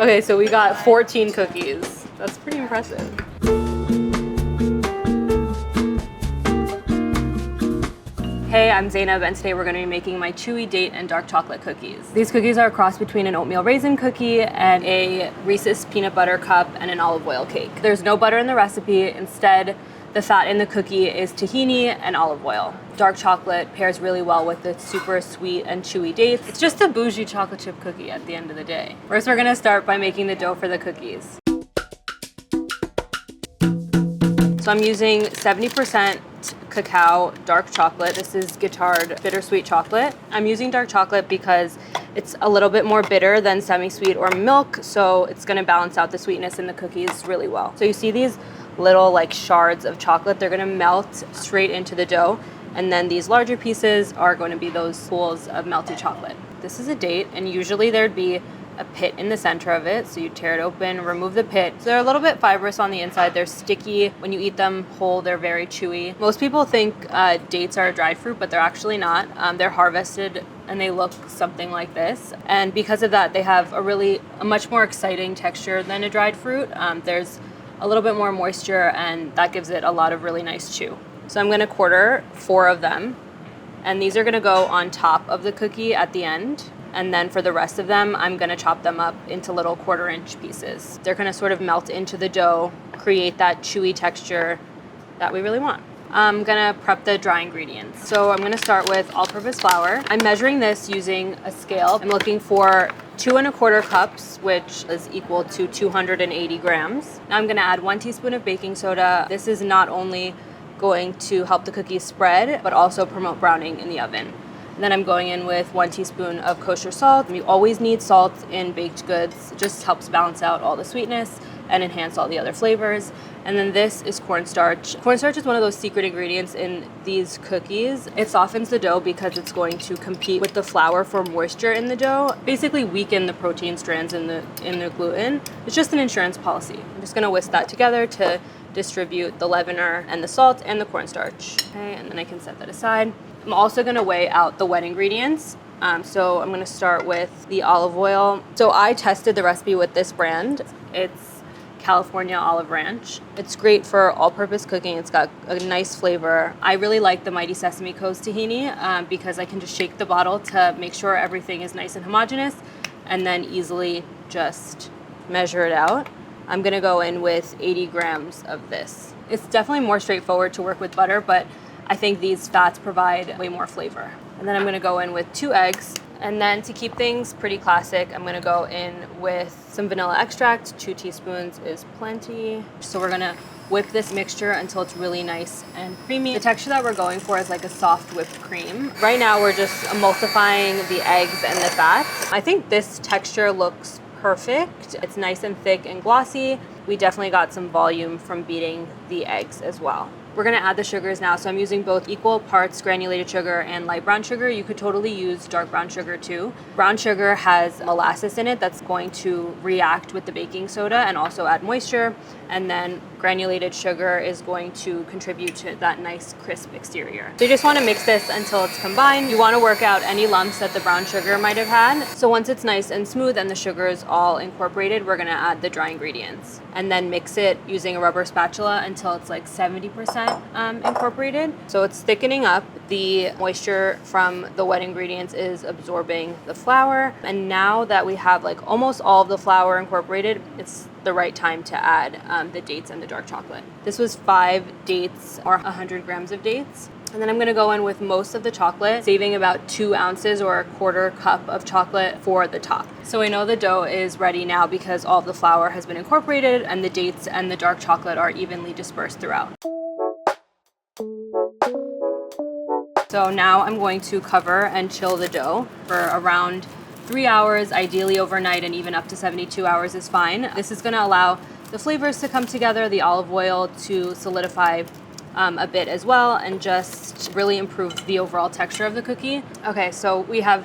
Okay, so we got 14 cookies. That's pretty impressive. Hey, I'm Zaynab, and today we're going to be making my chewy date and dark chocolate cookies. These cookies are a cross between an oatmeal raisin cookie and a Reese's peanut butter cup and an olive oil cake. There's no butter in the recipe. Instead, the fat in the cookie is tahini and olive oil. Dark chocolate pairs really well with the super sweet and chewy dates. It's just a bougie chocolate chip cookie at the end of the day. First, we're going to start by making the dough for the cookies. So I'm using 70% cacao dark chocolate. This is Guittard bittersweet chocolate. I'm using dark chocolate because it's a little bit more bitter than semi-sweet or milk, so it's gonna balance out the sweetness in the cookies really well. So you see these little like shards of chocolate, they're gonna melt straight into the dough, and then these larger pieces are going to be those pools of melted chocolate. This is a date, and usually there'd be a pit in the center of it, so you tear it open, remove the pit. So they're a little bit fibrous on the inside. They're sticky. When you eat them whole, they're very chewy. Most people think dates are a dried fruit, but they're actually not. They're harvested and they look something like this. And because of that, they have a much more exciting texture than a dried fruit. There's a little bit more moisture, and that gives it a lot of really nice chew. So I'm gonna quarter 4 of them, and these are gonna go on top of the cookie at the end. And then for the rest of them, I'm gonna chop them up into little 1/4-inch pieces. They're gonna sort of melt into the dough, create that chewy texture that we really want. I'm gonna prep the dry ingredients. So I'm gonna start with all-purpose flour. I'm measuring this using a scale. I'm looking for 2 1/4 cups, which is equal to 280 grams. Now I'm gonna add 1 teaspoon of baking soda. This is not only going to help the cookies spread, but also promote browning in the oven. And then I'm going in with 1 teaspoon of kosher salt. You always need salt in baked goods. It just helps balance out all the sweetness and enhance all the other flavors. And then this is cornstarch. Cornstarch is one of those secret ingredients in these cookies. It softens the dough because it's going to compete with the flour for moisture in the dough, basically weaken the protein strands in the gluten. It's just an insurance policy. I'm just gonna whisk that together to distribute the leavener and the salt and the cornstarch. Okay, and then I can set that aside. I'm also gonna weigh out the wet ingredients. So I'm gonna start with the olive oil. So I tested the recipe with this brand. It's California Olive Ranch. It's great for all-purpose cooking. It's got a nice flavor. I really like the Mighty Sesame Co.'s tahini because I can just shake the bottle to make sure everything is nice and homogeneous, and then easily just measure it out. I'm gonna go in with 80 grams of this. It's definitely more straightforward to work with butter, but I think these fats provide way more flavor. And then I'm gonna go in with 2 eggs. And then to keep things pretty classic, I'm gonna go in with some vanilla extract. 2 teaspoons is plenty. So we're gonna whip this mixture until it's really nice and creamy. The texture that we're going for is like a soft whipped cream. Right now we're just emulsifying the eggs and the fats. I think this texture looks perfect. It's nice and thick and glossy. We definitely got some volume from beating the eggs as well. We're gonna add the sugars now. So I'm using both equal parts granulated sugar and light brown sugar. You could totally use dark brown sugar too. Brown sugar has molasses in it that's going to react with the baking soda and also add moisture. And then granulated sugar is going to contribute to that nice crisp exterior. So you just wanna mix this until it's combined. You wanna work out any lumps that the brown sugar might have had. So once it's nice and smooth and the sugar is all incorporated, we're gonna add the dry ingredients. And then mix it using a rubber spatula until it's like 70% incorporated. So it's thickening up. The moisture from the wet ingredients is absorbing the flour. And now that we have like almost all of the flour incorporated, it's the right time to add the dates and the dark chocolate. This was 5 dates or 100 grams of dates. And then I'm gonna go in with most of the chocolate, saving about 2 ounces or a 1/4 cup of chocolate for the top. So I know the dough is ready now because all of the flour has been incorporated and the dates and the dark chocolate are evenly dispersed throughout. So now I'm going to cover and chill the dough for around 3 hours, ideally overnight, and even up to 72 hours is fine. This is gonna allow the flavors to come together, the olive oil to solidify a bit as well, and just really improve the overall texture of the cookie. Okay, so we have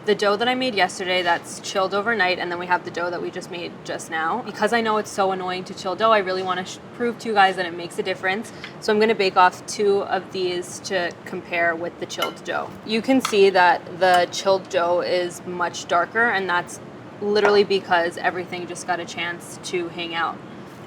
the dough that I made yesterday that's chilled overnight, and then we have the dough that we just made just now. Because I know it's so annoying to chill dough, I really want to prove to you guys that it makes a difference. So I'm going to bake off 2 of these to compare with the chilled dough. You can see that the chilled dough is much darker, and that's literally because everything just got a chance to hang out.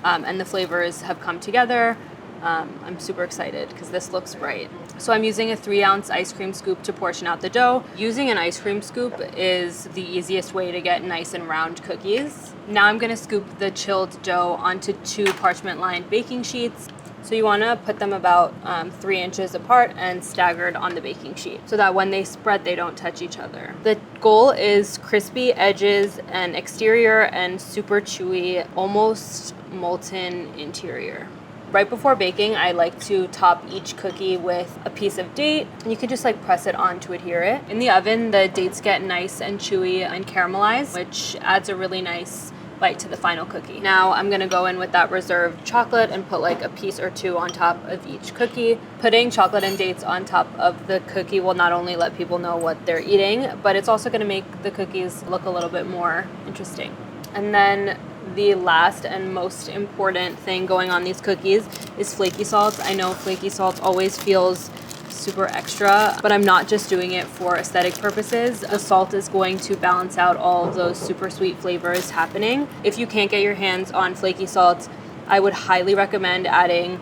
And the flavors have come together. I'm super excited because this looks right. So I'm using a 3-ounce ice cream scoop to portion out the dough. Using an ice cream scoop is the easiest way to get nice and round cookies. Now I'm gonna scoop the chilled dough onto 2 parchment-lined baking sheets. So you wanna put them about 3 inches apart and staggered on the baking sheet so that when they spread, they don't touch each other. The goal is crispy edges and exterior and super chewy, almost molten interior. Right before baking, I like to top each cookie with a piece of date. You can just like press it on to adhere it. In the oven, the dates get nice and chewy and caramelized, which adds a really nice bite to the final cookie. Now I'm gonna go in with that reserved chocolate and put like a piece or 2 on top of each cookie. Putting chocolate and dates on top of the cookie will not only let people know what they're eating, but it's also gonna make the cookies look a little bit more interesting. And then the last and most important thing going on these cookies is flaky salt. I know flaky salt always feels super extra, but I'm not just doing it for aesthetic purposes. The salt is going to balance out all of those super sweet flavors happening. If you can't get your hands on flaky salt, I would highly recommend adding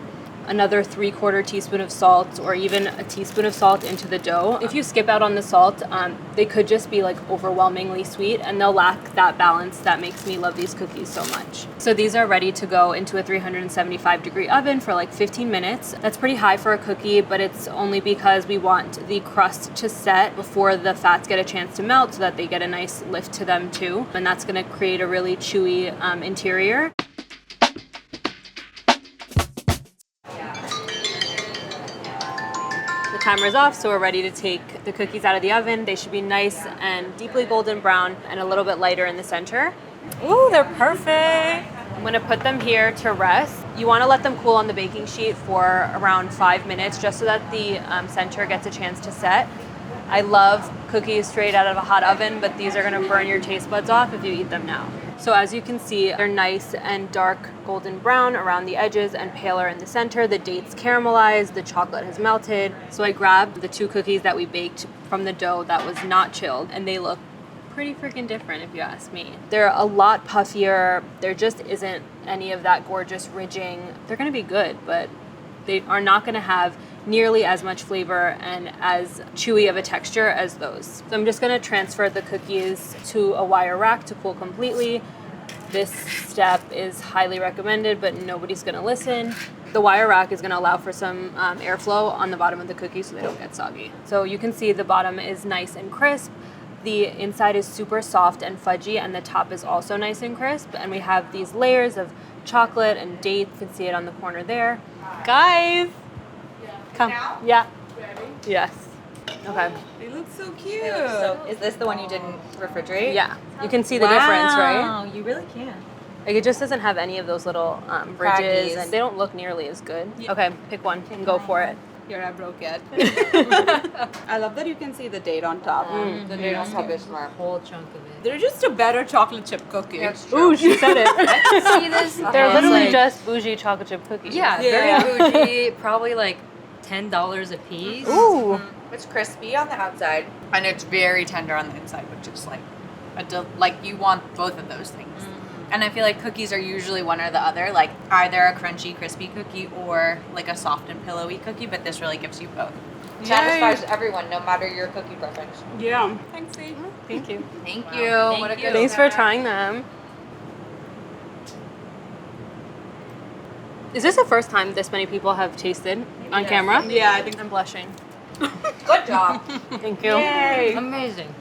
another 3/4 teaspoon of salt or even a teaspoon of salt into the dough. If you skip out on the salt, they could just be like overwhelmingly sweet and they'll lack that balance that makes me love these cookies so much. So these are ready to go into a 375-degree oven for like 15 minutes. That's pretty high for a cookie, but it's only because we want the crust to set before the fats get a chance to melt so that they get a nice lift to them too. And that's gonna create a really chewy interior. The timer is off, so we're ready to take the cookies out of the oven. They should be nice and deeply golden brown and a little bit lighter in the center. Ooh, they're perfect. I'm gonna put them here to rest. You wanna let them cool on the baking sheet for around 5 minutes just so that the center gets a chance to set. I love cookies straight out of a hot oven, but these are gonna burn your taste buds off if you eat them now. So as you can see, they're nice and dark golden brown around the edges and paler in the center. The dates caramelized, the chocolate has melted. So I grabbed the 2 cookies that we baked from the dough that was not chilled, and they look pretty freaking different if you ask me. They're a lot puffier. There just isn't any of that gorgeous ridging. They're gonna be good, but they are not gonna have nearly as much flavor and as chewy of a texture as those. So I'm just gonna transfer the cookies to a wire rack to cool completely. This step is highly recommended, but nobody's gonna listen. The wire rack is gonna allow for some airflow on the bottom of the cookie so they don't get soggy. So you can see the bottom is nice and crisp. The inside is super soft and fudgy, and the top is also nice and crisp. And we have these layers of chocolate and dates. You can see it on the corner there. Guys, come. Now? Yeah. Ready? Yes. Okay. They look so cute. Is this the one you didn't refrigerate? Yeah. You can see the difference, right? Wow, you really can. Like it just doesn't have any of those little ridges, Crackies. and they don't look nearly as good. Yeah. Okay, pick one and go for it. Here, I broke it. I love that you can see the date on top. The date on top is smart. Whole chunk of it. They're just a better chocolate chip cookie. Ooh, she said it. See this? They're It's literally like- just bougie chocolate chip cookies. Yeah, Yeah. very bougie. Probably like $10 a piece. Ooh. It's crispy on the outside and it's very tender on the inside, which is like like you want both of those things. And I feel like cookies are usually one or the other, like either a crunchy, crispy cookie or like a soft and pillowy cookie, but this really gives you both. Satisfies everyone, no matter your cookie preference. Yeah. Thanks, Lee. Thank you. Thank Wow. you. Thank What a you. good Thanks for snack. trying them. Is this the first time this many people have tasted on camera? Yeah, I think I'm blushing. Good job. Thank you. Yay. Amazing.